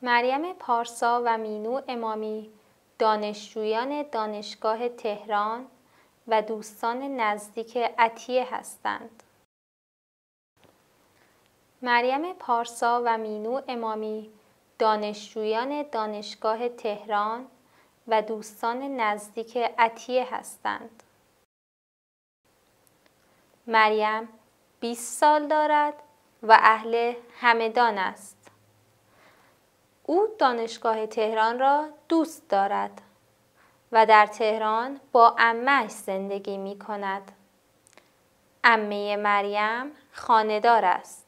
مریم پارسا و مینو امامی دانشجویان دانشگاه تهران و دوستان نزدیک عطیه هستند. مریم پارسا و مینو امامی دانشجویان دانشگاه تهران و دوستان نزدیک عطیه هستند. مریم 20 سال دارد و اهل همدان است. او دانشگاه تهران را دوست دارد و در تهران با عمه‌اش زندگی می کند. عمه مریم خانه‌دار است.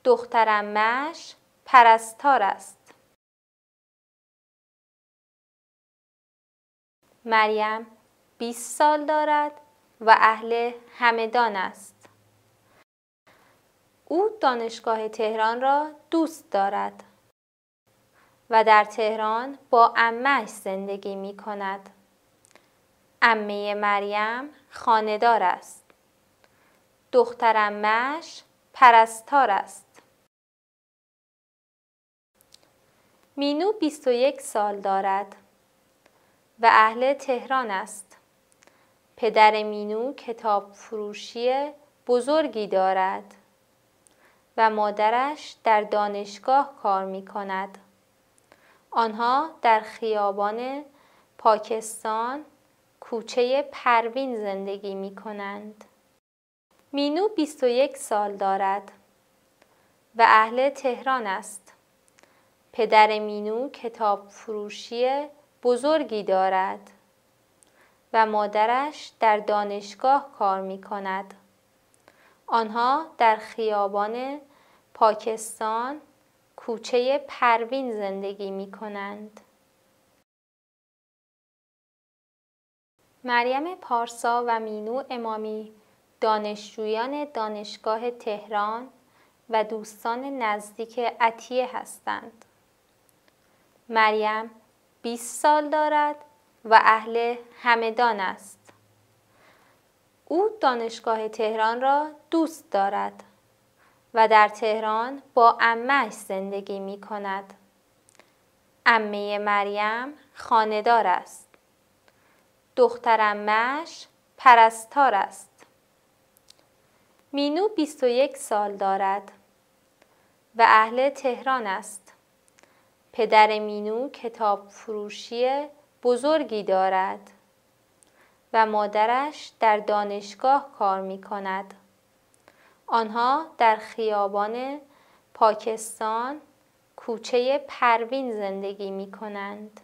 دختر عمه‌اش پرستار است. مریم 20 سال دارد و اهل همدان است. او دانشگاه تهران را دوست دارد و در تهران با عمه‌اش زندگی می کند. عمه مریم خانه‌دار است. دختر عمه‌اش پرستار است. مینو 21 سال دارد و اهل تهران است. پدر مینو کتاب فروشی بزرگی دارد و مادرش در دانشگاه کار می کند. آنها در خیابان پاکستان کوچه پروین زندگی می کنند. مینو 21 سال دارد و اهل تهران است. پدر مینو کتاب فروشی بزرگی دارد و مادرش در دانشگاه کار می کند. آنها در خیابان پاکستان کوچه پروین زندگی می کنند. مریم پارسا و مینو امامی دانشجویان دانشگاه تهران و دوستان نزدیک عطیه هستند. مریم 20 سال دارد و اهل همدان است. او دانشگاه تهران را دوست دارد و در تهران با عمه‌اش زندگی می کند. عمه مریم خانه‌دار است. دختر عمه‌اش پرستار است. مینو 21 سال دارد و اهل تهران است. پدر مینو کتاب فروشی بزرگی دارد و مادرش در دانشگاه کار می کند. آنها در خیابان پاکستان کوچه پروین زندگی می کنند.